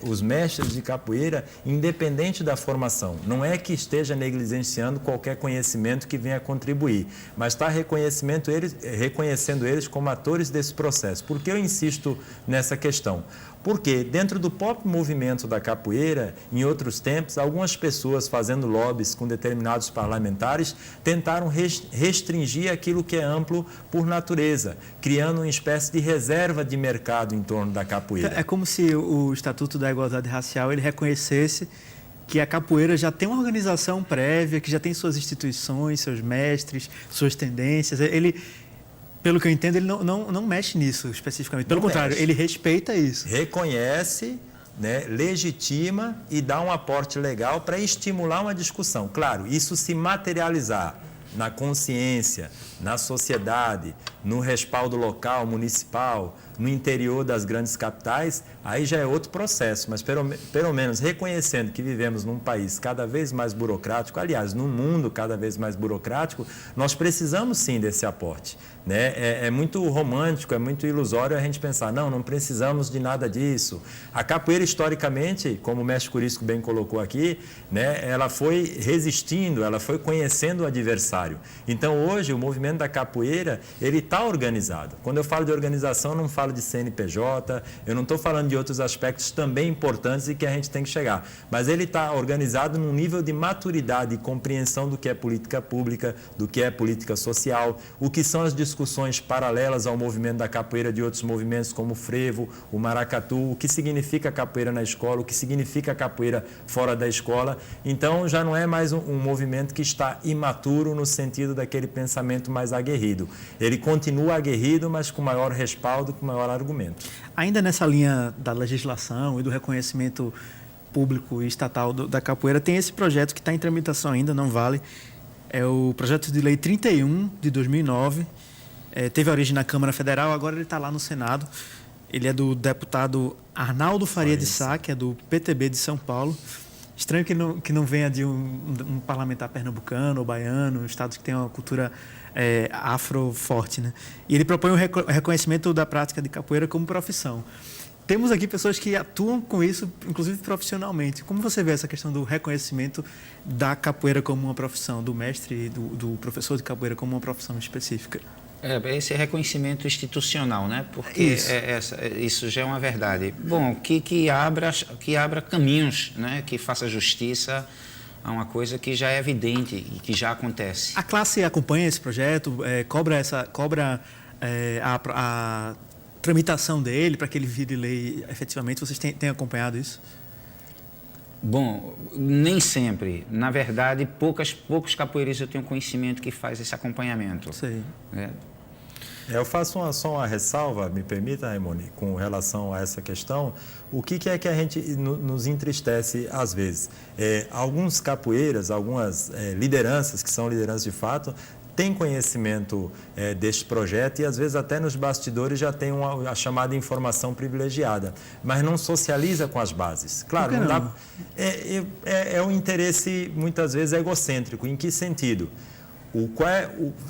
os mestres de capoeira, independente da formação. Não é que esteja negligenciando qualquer conhecimento que venha contribuir, mas está reconhecendo eles como atores desse processo. Por que eu insisto nessa questão? Porque dentro do próprio movimento da capoeira, em outros tempos, algumas pessoas fazendo lobbies com determinados parlamentares tentaram restringir aquilo que é amplo por natureza, criando uma espécie de reserva de mercado em torno da capoeira. É como se o Estatuto da Igualdade Racial ele reconhecesse que a capoeira já tem uma organização prévia, que já tem suas instituições, seus mestres, suas tendências. Ele, pelo que eu entendo, ele não mexe nisso especificamente. Pelo contrário, ele respeita isso. Reconhece, né, legitima e dá um aporte legal para estimular uma discussão. Claro, isso se materializar na consciência, na sociedade, no respaldo local, municipal, no interior das grandes capitais, aí já é outro processo, mas pelo menos reconhecendo que vivemos num país cada vez mais burocrático, aliás, num mundo cada vez mais burocrático, nós precisamos sim desse aporte. Né? É muito romântico, é muito ilusório a gente pensar, não precisamos de nada disso. A capoeira, historicamente, como o mestre Curisco bem colocou aqui, né, ela foi resistindo, ela foi conhecendo o adversário. Então, hoje, o movimento da capoeira, ele está organizado. Quando eu falo de organização, eu não falo de CNPJ, eu não estou falando de outros aspectos também importantes e que a gente tem que chegar. Mas ele está organizado num nível de maturidade e compreensão do que é política pública, do que é política social, o que são as discussões paralelas ao movimento da capoeira de outros movimentos como o frevo, o maracatu, o que significa capoeira na escola, o que significa capoeira fora da escola. Então, já não é mais um movimento que está imaturo no sentido daquele pensamento mais aguerrido. Ele continua aguerrido, mas com maior respaldo, com maior argumento. Ainda nessa linha da legislação e do reconhecimento público e estatal da capoeira, tem esse projeto que está em tramitação ainda, não vale. É o projeto de lei 31 de 2009. Teve origem na Câmara Federal, agora ele está lá no Senado. Ele é do deputado Arnaldo Faria de Sá, que é do PTB de São Paulo. Estranho que não venha de um parlamentar pernambucano ou baiano, um estado que tem uma cultura afro forte, né? E ele propõe o reconhecimento da prática de capoeira como profissão. Temos aqui pessoas que atuam com isso, inclusive profissionalmente. Como você vê essa questão do reconhecimento da capoeira como uma profissão, do mestre e do professor de capoeira como uma profissão específica? Esse reconhecimento institucional, né? Porque isso já é uma verdade. Bom, que abra caminhos, né? Que faça justiça a uma coisa que já é evidente e que já acontece. A classe acompanha esse projeto, cobra a tramitação dele para que ele vire lei efetivamente. Vocês têm acompanhado isso? Bom, nem sempre. Na verdade, poucos capoeiristas eu tenho conhecimento que faz esse acompanhamento. Sei. Eu faço só uma ressalva, me permita, Raimone, com relação a essa questão. O que é que a gente nos entristece às vezes? Alguns capoeiras, algumas lideranças, que são lideranças de fato, têm conhecimento deste projeto e às vezes até nos bastidores já tem a chamada informação privilegiada, mas não socializa com as bases. Claro, não dá, é um interesse muitas vezes egocêntrico. Em que sentido?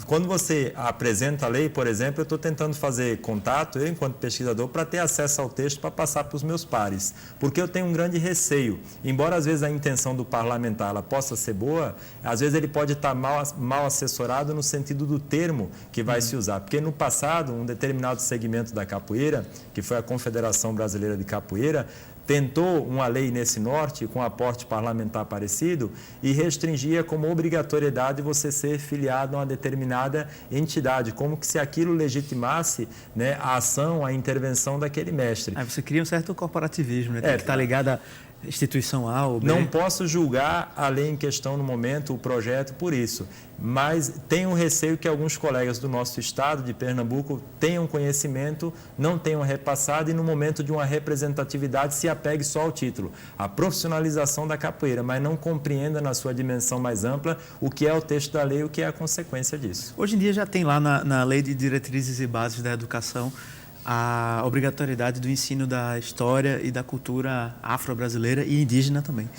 Quando você apresenta a lei, por exemplo, eu estou tentando fazer contato, eu enquanto pesquisador, para ter acesso ao texto para passar para os meus pares, porque eu tenho um grande receio. Embora às vezes a intenção do parlamentar ela possa ser boa, às vezes ele pode estar mal assessorado no sentido do termo que vai se usar, porque no passado um determinado segmento da capoeira, que foi a Confederação Brasileira de Capoeira, tentou uma lei nesse norte, com aporte parlamentar parecido, e restringia como obrigatoriedade você ser filiado a uma determinada entidade, como que se aquilo legitimasse, né, a ação, a intervenção daquele mestre. Aí você cria um certo corporativismo, né? Tem que estar ligado à instituição A ou B. Não posso julgar a lei em questão no momento, o projeto, por isso, mas tenho receio que alguns colegas do nosso estado, de Pernambuco, tenham conhecimento, não tenham repassado e no momento de uma representatividade se apegue só ao título, a profissionalização da capoeira, mas não compreenda na sua dimensão mais ampla o que é o texto da lei e o que é a consequência disso. Hoje em dia já tem lá na Lei de Diretrizes e Bases da Educação a obrigatoriedade do ensino da história e da cultura afro-brasileira e indígena também.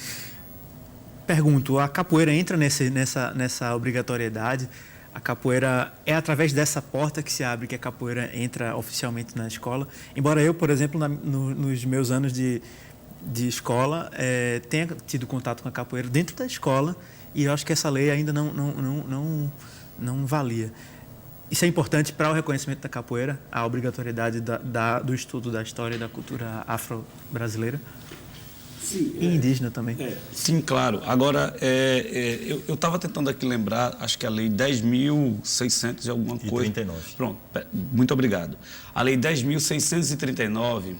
Pergunto, a capoeira entra nessa obrigatoriedade? A capoeira é através dessa porta que se abre que a capoeira entra oficialmente na escola? Embora eu, por exemplo, nos meus anos de de escola tenha tido contato com a capoeira dentro da escola, e eu acho que essa lei ainda não valia. Isso é importante para o reconhecimento da capoeira, a obrigatoriedade do estudo da história e da cultura afro-brasileira. Sim, e indígena também. Sim, claro. Agora, eu estava tentando aqui lembrar, acho que a Lei 10.600 e alguma coisa. 39. Pronto, muito obrigado. A Lei 10.639,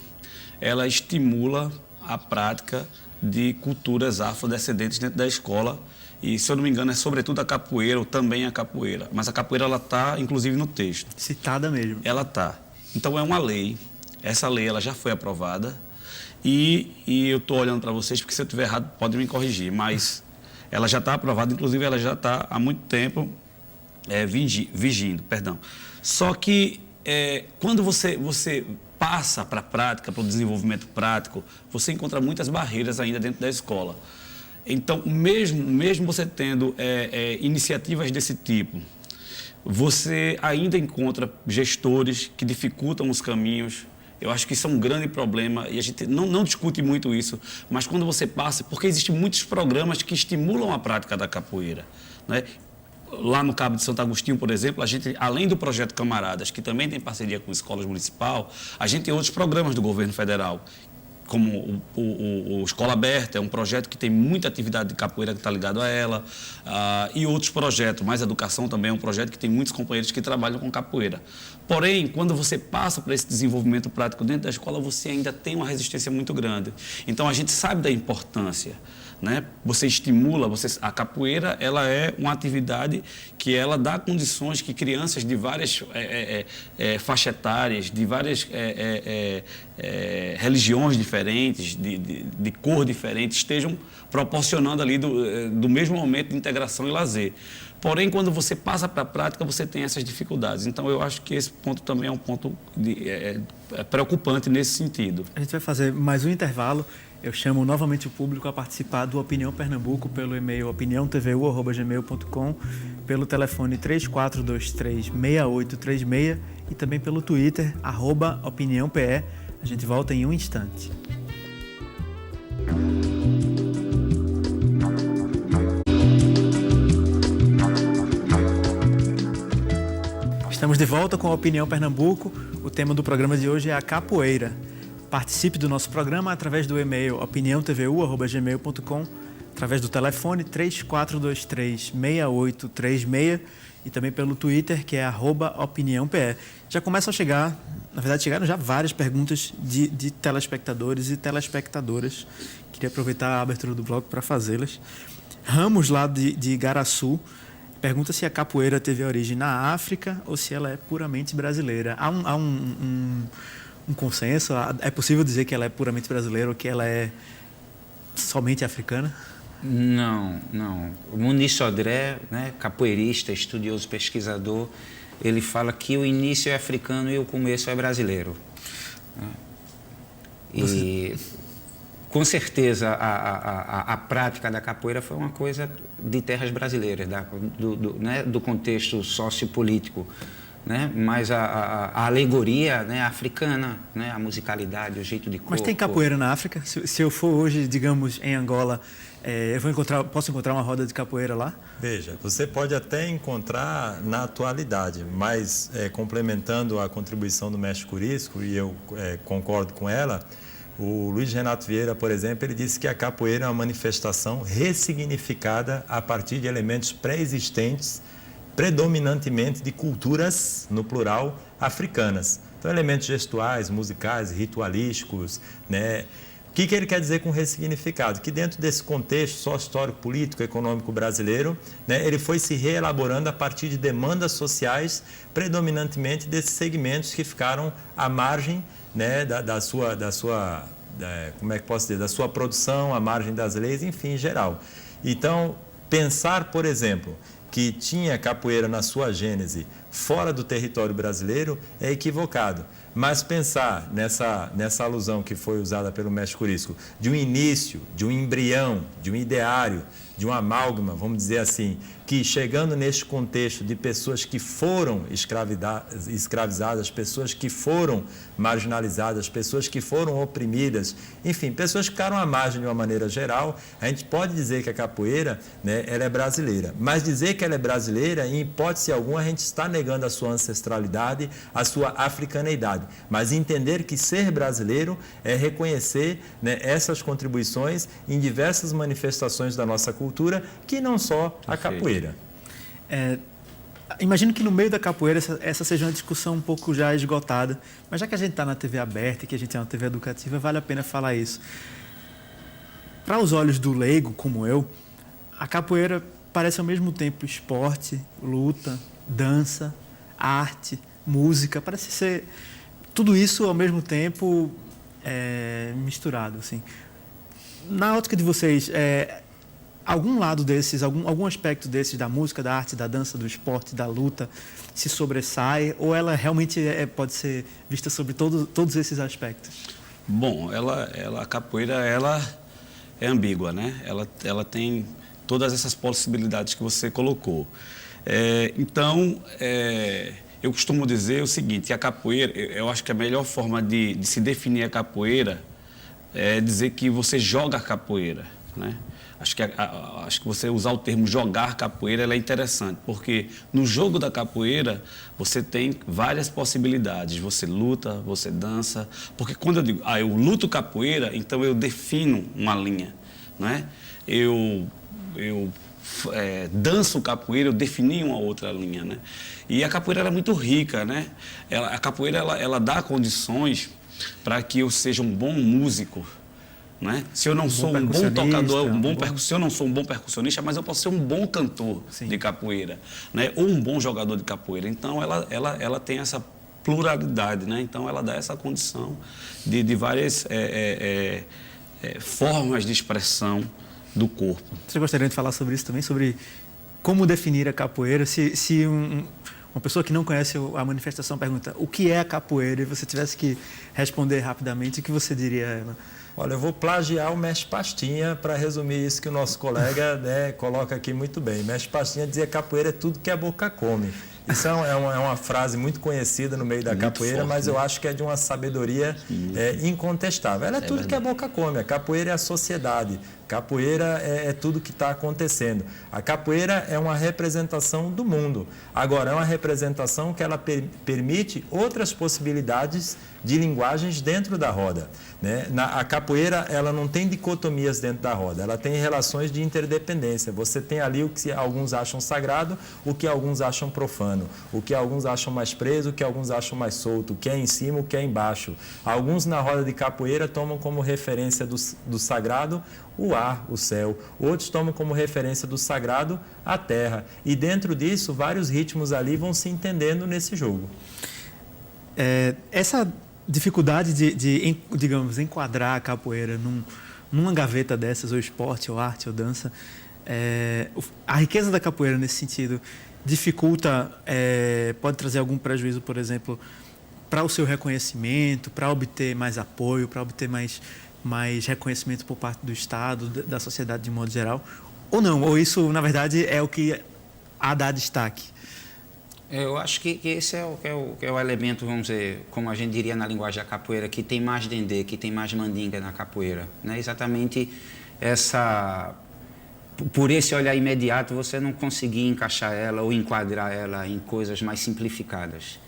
ela estimula a prática de culturas afrodescendentes dentro da escola. E, se eu não me engano, é sobretudo a capoeira, ou também a capoeira. Mas a capoeira, ela está, inclusive, no texto. Citada mesmo. Ela está. Então, é uma lei. Essa lei, ela já foi aprovada. E eu estou olhando para vocês, porque se eu estiver errado, podem me corrigir. Mas ela já está aprovada, inclusive, ela já está há muito tempo vigindo. Só que, quando você passa para a prática, para o desenvolvimento prático, você encontra muitas barreiras ainda dentro da escola. Então, mesmo você tendo iniciativas desse tipo, você ainda encontra gestores que dificultam os caminhos. Eu acho que isso é um grande problema e a gente não discute muito isso, mas quando você passa, porque existem muitos programas que estimulam a prática da capoeira, né? Lá no Cabo de Santo Agostinho, por exemplo, a gente, além do projeto Camaradas, que também tem parceria com escolas municipais, a gente tem outros programas do governo federal, como o Escola Aberta, é um projeto que tem muita atividade de capoeira que está ligado a ela, e outros projetos, Mais Educação também é um projeto que tem muitos companheiros que trabalham com capoeira. Porém, quando você passa para esse desenvolvimento prático dentro da escola, você ainda tem uma resistência muito grande. Então, a gente sabe da importância, né? Você estimula, a capoeira, ela é uma atividade que ela dá condições que crianças de várias faixas etárias, de várias religiões diferentes, de cor diferente, estejam proporcionando ali do mesmo momento de integração e lazer. Porém, quando você passa para a prática, você tem essas dificuldades. Então, eu acho que esse ponto também é um ponto preocupante nesse sentido. A gente vai fazer mais um intervalo. Eu chamo novamente o público a participar do Opinião Pernambuco pelo e-mail opiniãotvu@gmail.com, pelo telefone 3423-6836 e também pelo Twitter, @opiniãope. A gente volta em um instante. Estamos de volta com a Opinião Pernambuco. O tema do programa de hoje é a capoeira. Participe do nosso programa através do e-mail opiniãotvu@gmail.com, através do telefone 3423-6836 e também pelo Twitter, que é @opiniãope. Já começam a chegar, na verdade chegaram já várias perguntas de telespectadores e telespectadoras. Queria aproveitar a abertura do blog para fazê-las. Ramos, lá de Igaraçu, pergunta se a capoeira teve origem na África ou se ela é puramente brasileira. Há um consenso? É possível dizer que ela é puramente brasileira ou que ela é somente africana? Não. O Muniz Sodré, né, capoeirista, estudioso, pesquisador, ele fala que o início é africano e o começo é brasileiro. E com certeza a prática da capoeira foi uma coisa de terras brasileiras, do contexto sociopolítico, né? Mas a alegoria, né, africana, né, a musicalidade, o jeito de corpo. Mas tem capoeira na África? Se eu for hoje, digamos, em Angola, posso encontrar uma roda de capoeira lá? Veja, você pode até encontrar na atualidade, mas complementando a contribuição do mestre Curisco, e eu concordo com ela, o Luiz Renato Vieira, por exemplo, ele disse que a capoeira é uma manifestação ressignificada a partir de elementos pré-existentes, predominantemente de culturas, no plural, africanas. Então, elementos gestuais, musicais, ritualísticos, né? O que ele quer dizer com ressignificado? Que dentro desse contexto sócio-histórico, político, econômico brasileiro, né, ele foi se reelaborando a partir de demandas sociais, predominantemente desses segmentos que ficaram à margem, né, da sua produção, à margem das leis, enfim, em geral. Então, pensar, por exemplo, que tinha capoeira na sua gênese fora do território brasileiro é equivocado. Mas pensar nessa alusão que foi usada pelo mestre Curisco, de um início, de um embrião, de um ideário, de um amálgama, vamos dizer assim, que chegando neste contexto de pessoas que foram escravizadas, pessoas que foram marginalizadas, pessoas que foram oprimidas, enfim, pessoas que ficaram à margem de uma maneira geral, a gente pode dizer que a capoeira, né, ela é brasileira. Mas dizer que ela é brasileira, em hipótese alguma, a gente está negando a sua ancestralidade, a sua africaneidade. Mas entender que ser brasileiro é reconhecer, né, essas contribuições em diversas manifestações da nossa cultura, que não só a capoeira. Imagino que no meio da capoeira essa seja uma discussão um pouco já esgotada, mas já que a gente está na TV aberta e que a gente é uma TV educativa, vale a pena falar isso. Para os olhos do leigo, como eu, a capoeira parece ao mesmo tempo esporte, luta, dança, arte, música, parece ser tudo isso ao mesmo tempo misturado, assim. Na ótica de vocês, algum lado desses, algum aspecto desses da música, da arte, da dança, do esporte, da luta se sobressai, ou ela realmente pode ser vista sobre todos esses aspectos? Bom, a capoeira ela é ambígua, né? Ela tem todas essas possibilidades que você colocou. Então, eu costumo dizer o seguinte: a capoeira, eu acho que a melhor forma de se definir a capoeira é dizer que você joga a capoeira, né? Acho que você usar o termo jogar capoeira ela é interessante, porque no jogo da capoeira você tem várias possibilidades. Você luta, você dança, porque quando eu digo, eu luto capoeira, então eu defino uma linha, não é? Eu danço capoeira, eu defini uma outra linha, né? E a capoeira ela é muito rica, né? A capoeira ela dá condições para que eu seja um bom músico. Né? Se eu não sou um bom tocador, se eu não sou um bom percussionista, mas eu posso ser um bom cantor de capoeira, né? Ou um bom jogador de capoeira. Então, ela tem essa pluralidade, né? Então, ela dá essa condição de várias formas de expressão do corpo. Você gostaria de falar sobre isso também? Sobre como definir a capoeira? Se uma pessoa que não conhece a manifestação pergunta o que é a capoeira e você tivesse que responder rapidamente, o que você diria a ela? Olha, eu vou plagiar o Mestre Pastinha para resumir isso que o nosso colega, né, coloca aqui muito bem. Mestre Pastinha dizia que capoeira é tudo que a boca come. Isso é uma frase muito conhecida no meio da capoeira, forte, mas eu acho que é de uma sabedoria incontestável. Ela é tudo que a boca come. A capoeira é a sociedade. Capoeira é tudo que está acontecendo. A capoeira é uma representação do mundo. Agora, é uma representação que ela permite outras possibilidades de linguagens dentro da roda, né? A capoeira ela não tem dicotomias dentro da roda, ela tem relações de interdependência. Você tem ali o que alguns acham sagrado, o que alguns acham profano, o que alguns acham mais preso, o que alguns acham mais solto, o que é em cima, o que é embaixo. Alguns na roda de capoeira tomam como referência do sagrado o ar, o céu. Outros tomam como referência do sagrado a terra. E dentro disso, vários ritmos ali vão se entendendo nesse jogo. Essa dificuldade de digamos, enquadrar a capoeira numa gaveta dessas, ou esporte, ou arte, ou dança, a riqueza da capoeira nesse sentido dificulta, pode trazer algum prejuízo, por exemplo, para o seu reconhecimento, para obter mais apoio, para obter mais reconhecimento por parte do Estado, da sociedade de modo geral, ou não? Ou isso, na verdade, é o que há dá destaque? Eu acho que esse é o elemento, vamos dizer, como a gente diria na linguagem da capoeira, que tem mais dendê, que tem mais mandinga na capoeira, né? Exatamente por esse olhar imediato, você não conseguir encaixar ela ou enquadrar ela em coisas mais simplificadas,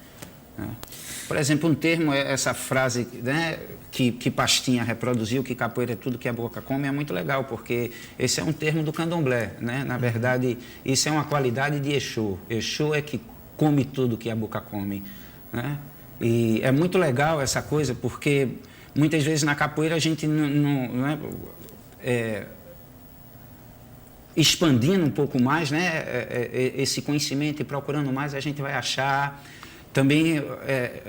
né? Por exemplo, um termo, essa frase, né, que Pastinha reproduziu, que capoeira é tudo que a boca come, é muito legal, porque esse é um termo do candomblé, né? Na verdade, isso é uma qualidade de Exu. Exu é que come tudo que a boca come, né? E é muito legal essa coisa, porque muitas vezes na capoeira a gente expandindo um pouco mais, né, esse conhecimento e procurando mais, a gente vai achar também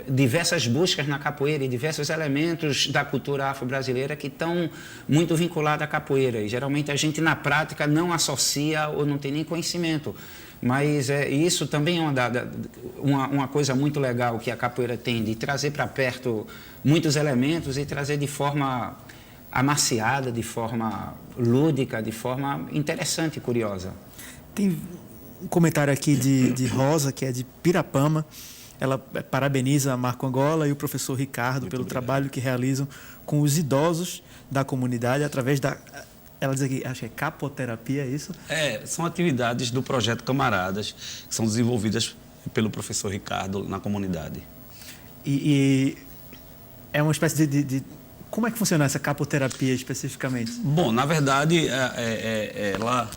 diversas buscas na capoeira e diversos elementos da cultura afro-brasileira que estão muito vinculados à capoeira. E geralmente a gente na prática não associa ou não tem nem conhecimento. Mas isso também é uma coisa muito legal que a capoeira tem, de trazer para perto muitos elementos e trazer de forma amaciada, de forma lúdica, de forma interessante e curiosa. Tem um comentário aqui de Rosa, que é de Pirapama. Ela parabeniza a Marco Angola e o professor Ricardo pelo trabalho que realizam com os idosos da comunidade através da... Ela diz aqui, acho que é capoterapia, é isso? São atividades do projeto Camaradas, que são desenvolvidas pelo professor Ricardo na comunidade. E é uma espécie de... Como é que funciona essa capoterapia especificamente? Bom, na verdade, ela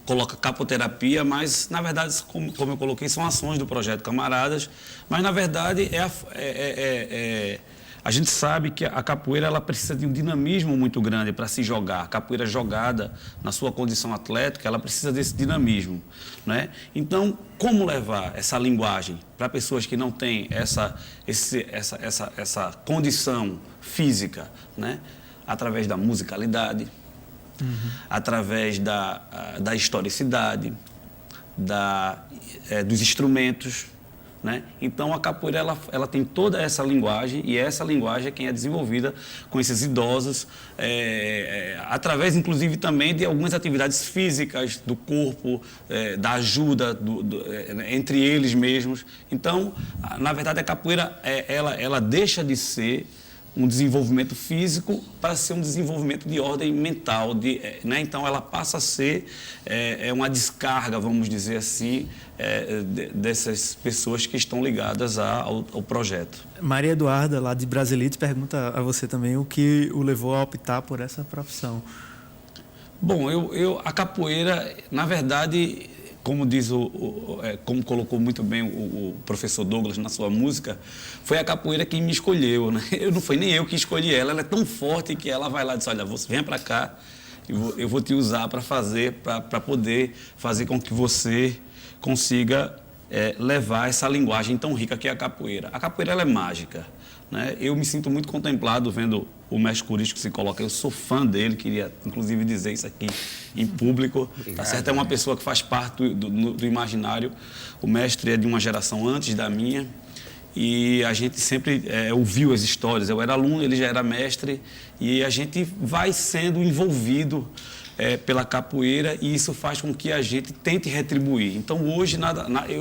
coloca capoterapia, mas, na verdade, como eu coloquei, são ações do projeto Camaradas, mas, na verdade, a gente sabe que a capoeira ela precisa de um dinamismo muito grande para se jogar. A capoeira jogada na sua condição atlética, ela precisa desse dinamismo, né? Então, como levar essa linguagem para pessoas que não têm essa condição física, né? Através da musicalidade, através da historicidade, dos instrumentos, né? Então, a capoeira ela tem toda essa linguagem, e essa linguagem é quem é desenvolvida com esses idosos, através, inclusive, também de algumas atividades físicas do corpo, da ajuda entre eles mesmos. Então, na verdade, a capoeira ela deixa de ser um desenvolvimento físico para ser um desenvolvimento de ordem mental, né? Então, ela passa a ser uma descarga, vamos dizer assim, dessas pessoas que estão ligadas ao projeto. Maria Eduarda, lá de Brasilite, pergunta a você também o que o levou a optar por essa profissão. Bom, a capoeira, na verdade, como diz como colocou muito bem o professor Douglas na sua música, foi a capoeira que me escolheu, né? Não foi nem eu que escolhi ela. Ela é tão forte que ela vai lá e diz: olha, você venha para cá, eu vou te usar para poder fazer com que você consiga levar essa linguagem tão rica que é a capoeira. A capoeira ela é mágica, né? Eu me sinto muito contemplado vendo o mestre Curisco que se coloca. Eu sou fã dele, queria inclusive dizer isso aqui em público. Obrigado, tá certo? É uma pessoa que faz parte do imaginário. O mestre é de uma geração antes da minha e a gente sempre ouviu as histórias. Eu era aluno, ele já era mestre, e a gente vai sendo envolvido pela capoeira, e isso faz com que a gente tente retribuir. Então, hoje,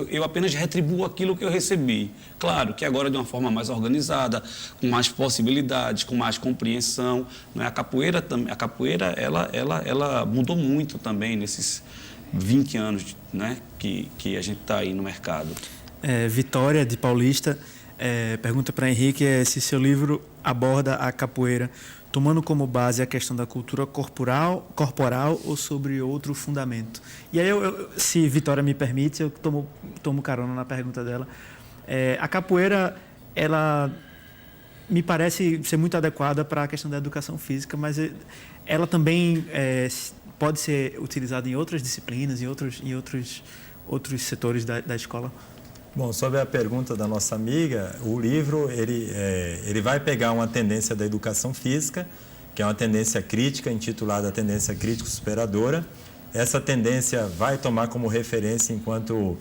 eu apenas retribuo aquilo que eu recebi. Claro que agora de uma forma mais organizada, com mais possibilidades, com mais compreensão, né? A capoeira ela mudou muito também nesses 20 anos, né, que a gente está aí no mercado. Vitória, de Paulista, pergunta para Henrique se seu livro aborda a capoeira tomando como base a questão da cultura corporal ou sobre outro fundamento. E aí, se Vitória me permite, eu tomo carona na pergunta dela. A capoeira, ela me parece ser muito adequada para a questão da educação física, mas ela também pode ser utilizada em outras disciplinas, em outros setores da escola. Bom, sobre a pergunta da nossa amiga, o livro ele vai pegar uma tendência da educação física, que é uma tendência crítica, intitulada Tendência Crítica Superadora. Essa tendência vai tomar como referência enquanto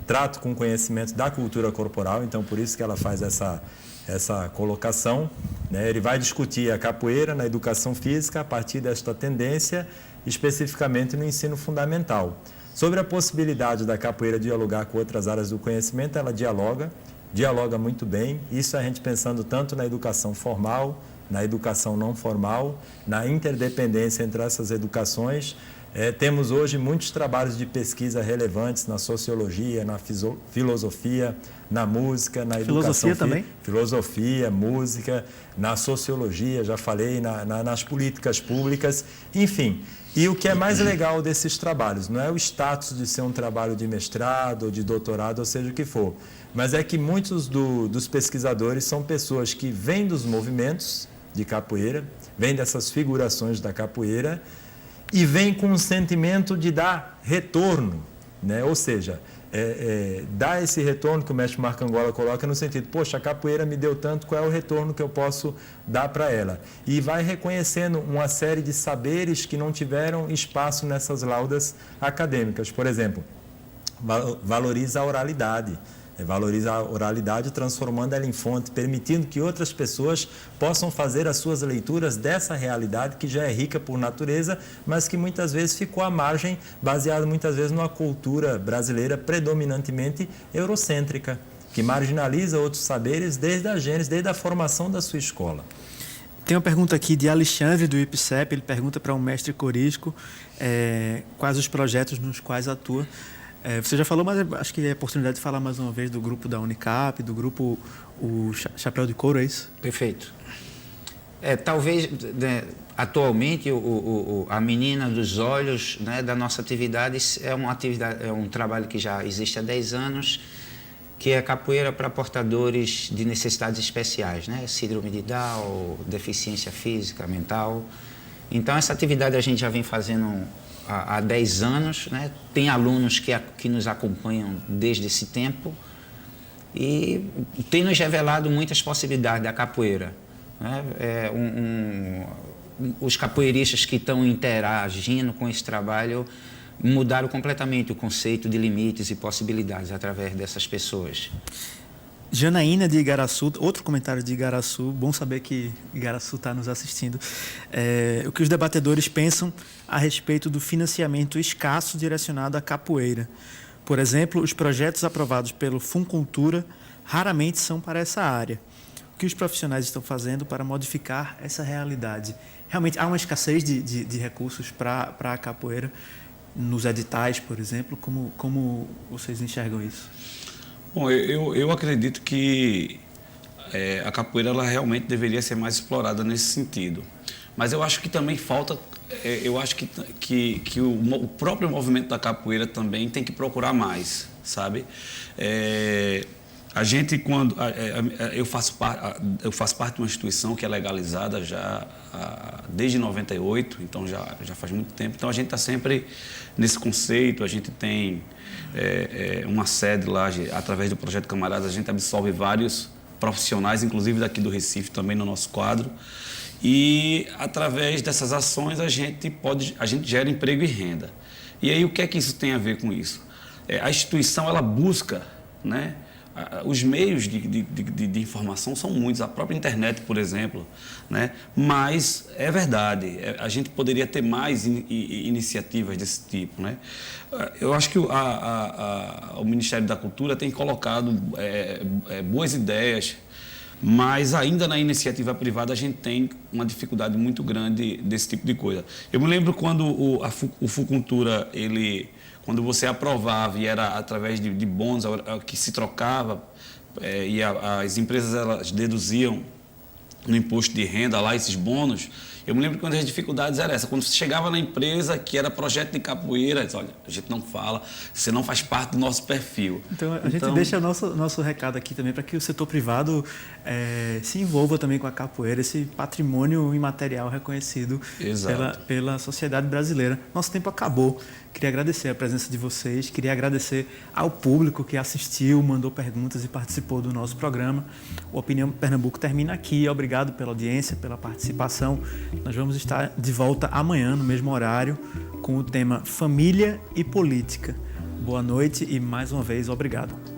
trato com conhecimento da cultura corporal, então por isso que ela faz essa colocação, né? Ele vai discutir a capoeira na educação física a partir desta tendência, especificamente no ensino fundamental. Sobre a possibilidade da capoeira dialogar com outras áreas do conhecimento, ela dialoga muito bem. Isso a gente pensando tanto na educação formal, na educação não formal, na interdependência entre essas educações. Temos hoje muitos trabalhos de pesquisa relevantes na sociologia, na filosofia, na música, na educação... Filosofia também? Filosofia, música, na sociologia, já falei, nas políticas públicas, enfim. E o que é mais legal desses trabalhos não é o status de ser um trabalho de mestrado ou de doutorado, ou seja o que for, mas é que muitos dos pesquisadores são pessoas que vêm dos movimentos de capoeira, vêm dessas figurações da capoeira e vêm com um sentimento de dar retorno, né? Ou seja, dá esse retorno que o mestre Marco Angola coloca no sentido, poxa, a capoeira me deu tanto, qual é o retorno que eu posso dar para ela? E vai reconhecendo uma série de saberes que não tiveram espaço nessas laudas acadêmicas. Por exemplo, valoriza a oralidade. Valoriza a oralidade, transformando ela em fonte, permitindo que outras pessoas possam fazer as suas leituras dessa realidade que já é rica por natureza, mas que muitas vezes ficou à margem, baseada muitas vezes numa cultura brasileira predominantemente eurocêntrica, que marginaliza outros saberes desde a gênese, desde a formação da sua escola. Tem uma pergunta aqui de Alexandre, do IPCEP. Ele pergunta para o mestre corístico quais os projetos nos quais atua. Você já falou, mas acho que é a oportunidade de falar mais uma vez do grupo da Unicap, do grupo o Chapéu de Couro, é isso? Perfeito. Talvez, né, atualmente, a menina dos olhos, né, da nossa atividade é um trabalho que já existe há 10 anos, que é capoeira para portadores de necessidades especiais, né? Síndrome de Down, deficiência física, mental. Então, essa atividade a gente já vem fazendo há 10 anos, né? Tem alunos que nos acompanham desde esse tempo e tem nos revelado muitas possibilidades da capoeira, né? Os capoeiristas que estão interagindo com esse trabalho mudaram completamente o conceito de limites e possibilidades através dessas pessoas. Janaína de Igaraçu, outro comentário de Igaraçu, bom saber que Igaraçu está nos assistindo. O que os debatedores pensam a respeito do financiamento escasso direcionado à capoeira. Por exemplo, os projetos aprovados pelo Funcultura raramente são para essa área. O que os profissionais estão fazendo para modificar essa realidade? Realmente há uma escassez de recursos para a capoeira nos editais, por exemplo. Como vocês enxergam isso? Bom, eu acredito que a capoeira ela realmente deveria ser mais explorada nesse sentido. Mas eu acho que também falta, eu acho que o próprio movimento da capoeira também tem que procurar mais, sabe? A gente, eu faço parte de uma instituição que é legalizada já desde 98, então já faz muito tempo. Então a gente está sempre nesse conceito, a gente tem uma sede lá, através do Projeto Camaradas, a gente absorve vários profissionais, inclusive daqui do Recife também no nosso quadro. E através dessas ações a gente gera emprego e renda. E aí o que é que isso tem a ver com isso? A instituição ela busca, né? Os meios de informação são muitos, a própria internet, por exemplo, né? Mas é verdade, a gente poderia ter mais iniciativas desse tipo, né? Eu acho que o Ministério da Cultura tem colocado boas ideias, mas ainda na iniciativa privada a gente tem uma dificuldade muito grande desse tipo de coisa. Eu me lembro quando o Funcultura, quando você aprovava e era através de bônus que se trocava, e as empresas elas deduziam no imposto de renda lá esses bônus, eu me lembro que uma das dificuldades era essa. Quando você chegava na empresa que era projeto de capoeira, diz, olha, a gente não fala, você não faz parte do nosso perfil. Então a gente deixa nosso recado aqui também para que o setor privado se envolva também com a capoeira, esse patrimônio imaterial reconhecido pela sociedade brasileira. Nosso tempo acabou. Queria agradecer a presença de vocês, queria agradecer ao público que assistiu, mandou perguntas e participou do nosso programa. O Opinião Pernambuco termina aqui. Obrigado pela audiência, pela participação. Nós vamos estar de volta amanhã, no mesmo horário, com o tema Família e Política. Boa noite e, mais uma vez, obrigado.